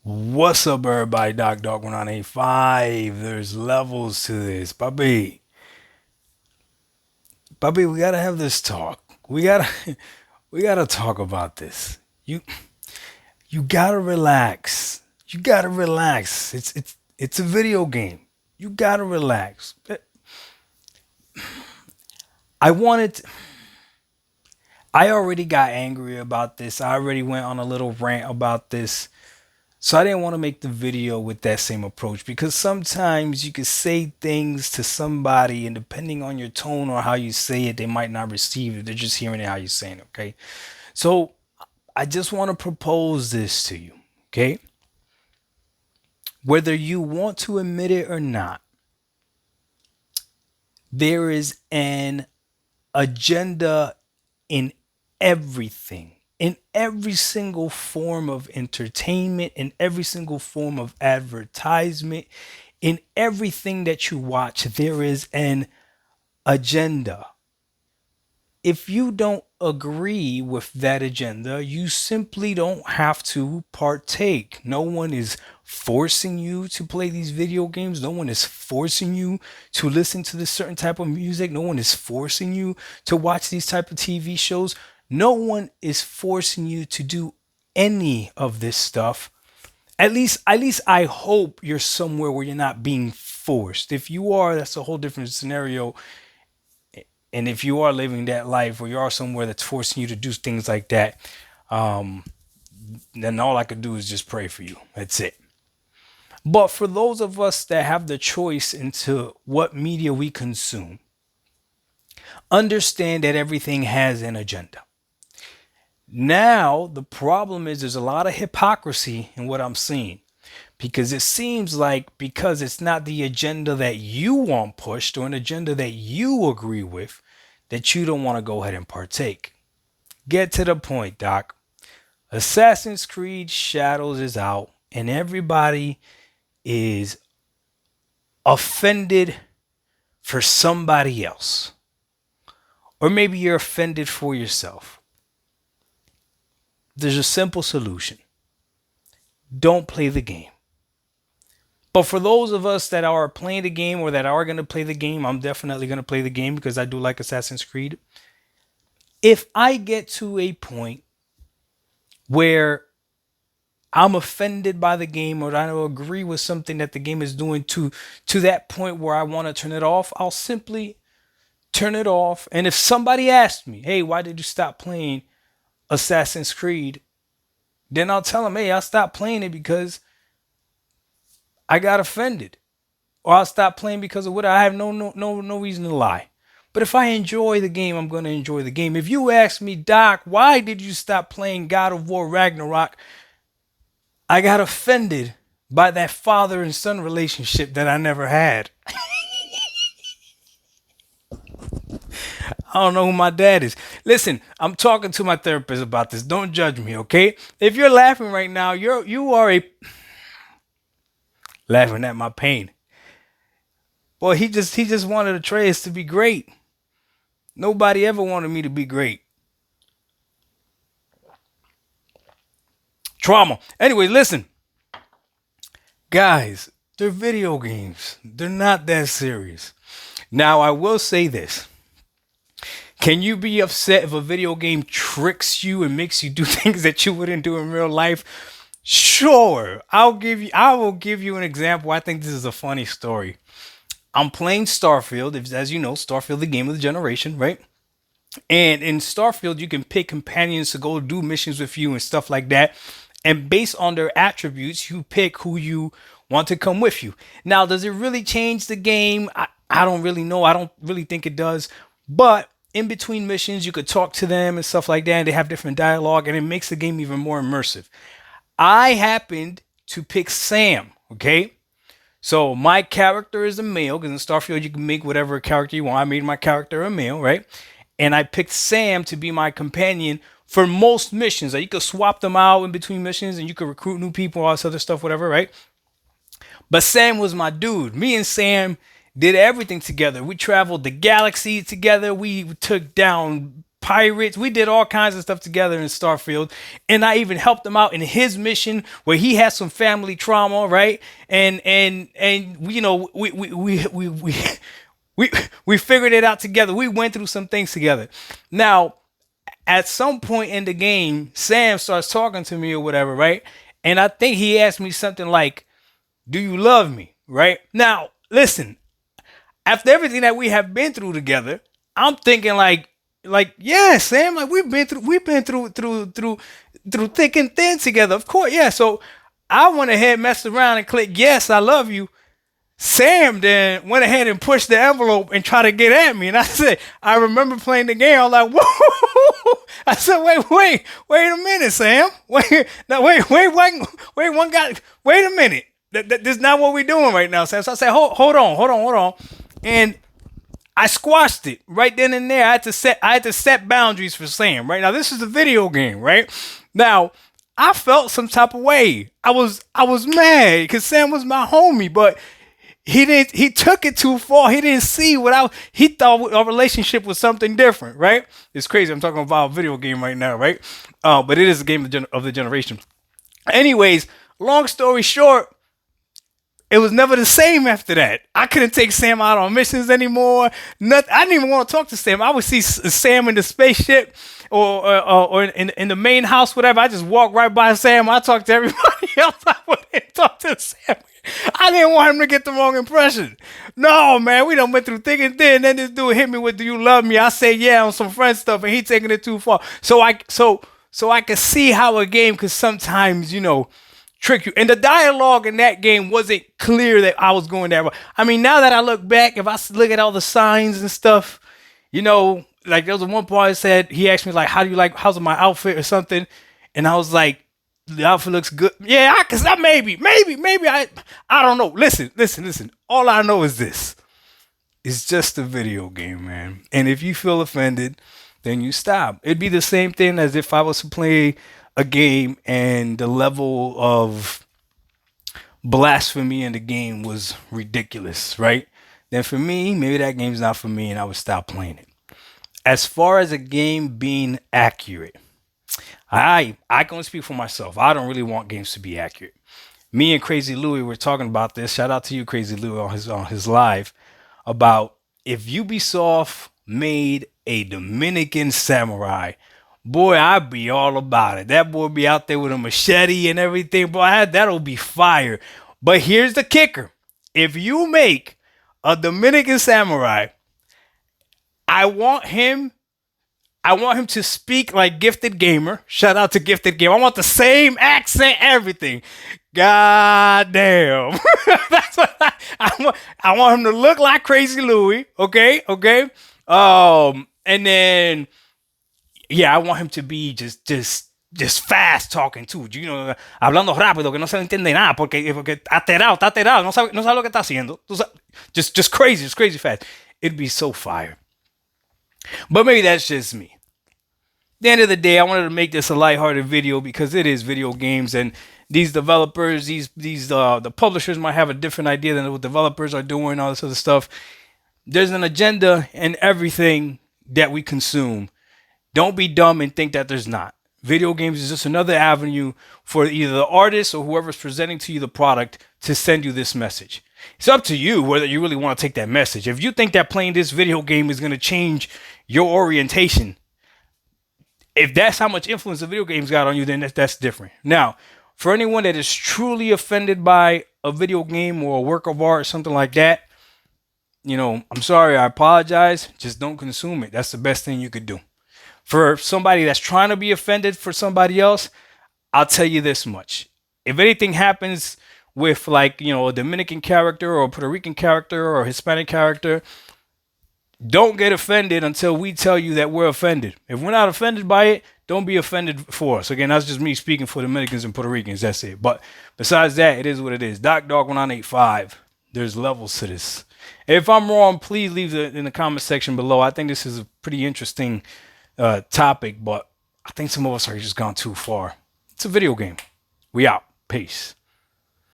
What's up, everybody? Dog 1985. There's levels to this, puppy. We gotta have this talk. We gotta, we gotta talk about this. You, you gotta relax. You gotta relax. It's a video game. You gotta relax. I wanted. I already got angry about this. I already went on a little rant about this. So I didn't want to make the video with that same approach because sometimes you can say things to somebody and depending on your tone or how you say it, they might not receive it. They're just hearing it how you're saying it, okay? So I just want to propose this to you, okay? Whether you want to admit it or not, there is an agenda in everything, in every single form of entertainment, in every single form of advertisement, in everything that you watch, there is an agenda. If you don't agree with that agenda, you simply don't have to partake. No one is forcing you to play these video games. No one is forcing you to listen to this certain type of music. No one is forcing you to watch these type of TV shows. No one is forcing you to do any of this stuff. At least I hope you're somewhere where you're not being forced. If you are, that's a whole different scenario. And if you are living that life or you are somewhere that's forcing you to do things like that, um, then all I could do is just pray for you. That's it. But for those of us that have the choice into what media we consume, understand that everything has an agenda. Now, the problem is there's a lot of hypocrisy in what I'm seeing because it seems like because it's not the agenda that you want pushed or an agenda that you agree with, that you don't want to go ahead and partake. Get to the point, Doc. Assassin's Creed Shadows is out, and everybody is offended for somebody else. Or maybe you're offended for yourself. There's a simple solution. Don't play the game. But for those of us that are playing the game or that are going to play the game, I'm definitely going to play the game because I do like Assassin's Creed. If I get to a point where I'm offended by the game or I don't agree with something that the game is doing to that point where I want to turn it off, I'll simply turn it off. And if somebody asks me, "Hey, why did you stop playing Assassin's Creed?" then I'll tell them, "Hey, I stopped playing it because I got offended." Or I'll stop playing because of what I have no reason to lie. But if I enjoy the game, I'm going to enjoy the game. If you ask me, "Doc, why did you stop playing God of War Ragnarok?" I got offended by that father and son relationship that I never had. I don't know who my dad is. Listen, I'm talking to my therapist about this. Don't judge me, okay? If you're laughing right now, you are a laughing at my pain. Boy, he just wanted Atreus to be great. Nobody ever wanted me to be great. Trauma. Anyway, listen, guys, they're video games. They're not that serious. Now, I will say this. Can you be upset if a video game tricks you and makes you do things that you wouldn't do in real life? Sure. I will give you an example. I think this is a funny story. I'm playing Starfield, as you know, Starfield the game of the generation, right? And in Starfield, you can pick companions to go do missions with you and stuff like that. And based on their attributes, you pick who you want to come with you. Now, does it really change the game? I don't really know. I don't really think it does. But in between missions, you could talk to them and stuff like that. And they have different dialogue, and it makes the game even more immersive. I happened to pick Sam, okay? So my character is a male, because in Starfield you can make whatever character you want. I made my character a male, right? And I picked Sam to be my companion for most missions. Like you could swap them out in between missions and you could recruit new people, all this other stuff, whatever, right? But Sam was my dude. Me and Sam did everything together. We traveled the galaxy together. We took down pirates. We did all kinds of stuff together in Starfield, and I even helped him out in his mission where he had some family trauma, right? And you know, we figured it out together. We went through some things together. Now, at some point in the game, Sam starts talking to me or whatever, right? And I think he asked me something like, "Do you love me?" Right? Now, listen, after everything that we have been through together, I'm thinking yeah, Sam, like we've been through thick and thin together. Of course, yeah. So I went ahead, messed around, and clicked yes, I love you. Sam then went ahead and pushed the envelope and tried to get at me. And I said, I remember playing the game. I was like, whoa. I said, wait a minute, Sam. Wait a minute. This is not what we're doing right now, Sam. So I said, hold on. And I squashed it right then and there. I had to set boundaries for Sam. Right now, this is a video game, right? Now, I felt some type of way. I was mad because Sam was my homie, but he took it too far. He didn't see he thought our relationship was something different, right? It's crazy. I'm talking about a video game right now, right? But it is a game of the generation. Anyways, long story short, it was never the same after that. I couldn't take Sam out on missions anymore. Nothing. I didn't even want to talk to Sam. I would see Sam in the spaceship or in the main house, whatever. I just walk right by Sam. I talk to everybody else. I wouldn't talk to Sam. I didn't want him to get the wrong impression. No, man, we done went through thick and thin. Then this dude hit me with, "Do you love me?" I say yeah on some friend stuff, and he taking it too far. So I could see how a game could sometimes, trick you. And the dialogue in that game wasn't clear that I was going that way. I mean, now that I look back, if I look at all the signs and stuff, like there was one part that said, he asked me like, how's my outfit or something? And I was like, the outfit looks good. Yeah, maybe I don't know. Listen. All I know is this. It's just a video game, man. And if you feel offended, then you stop. It'd be the same thing as if I was to play a game and the level of blasphemy in the game was ridiculous, right? Then for me, maybe that game's not for me and I would stop playing it. As far as a game being accurate, I can speak for myself. I don't really want games to be accurate. Me and Crazy Louie were talking about this. Shout out to you, Crazy Louie, on his live about if Ubisoft made a Dominican samurai, boy, I'd be all about it. That boy be out there with a machete and everything. Boy, that'll be fire. But here's the kicker: if you make a Dominican samurai, I want him to speak like Gifted Gamer. Shout out to Gifted Gamer. I want the same accent, everything. God damn. That's what I want. I want him to look like Crazy Louie. Okay. And then, yeah, I want him to be just fast talking too. Hablando rápido, que no se entiende nada, porque alterado, no sabe lo que está haciendo. Just crazy fast. It'd be so fire. But maybe that's just me. At the end of the day, I wanted to make this a lighthearted video because it is video games, and these developers, the publishers might have a different idea than what developers are doing, all this other stuff. There's an agenda in everything that we consume. Don't be dumb and think that there's not. Video games is just another avenue for either the artist or whoever's presenting to you the product to send you this message. It's up to you whether you really want to take that message. If you think that playing this video game is going to change your orientation, if that's how much influence the video games got on you, then that's different. Now, for anyone that is truly offended by a video game or a work of art or something like that, I'm sorry, I apologize. Just don't consume it. That's the best thing you could do. For somebody that's trying to be offended for somebody else, I'll tell you this much. If anything happens with a Dominican character or a Puerto Rican character or a Hispanic character, don't get offended until we tell you that we're offended. If we're not offended by it, don't be offended for us. Again, that's just me speaking for Dominicans and Puerto Ricans. That's it. But besides that, it is what it is. DocDog1985. There's levels to this. If I'm wrong, please leave it in the comment section below. I think this is a pretty interesting topic, but I think some of us are just gone too far. It's a video game. We out. Peace.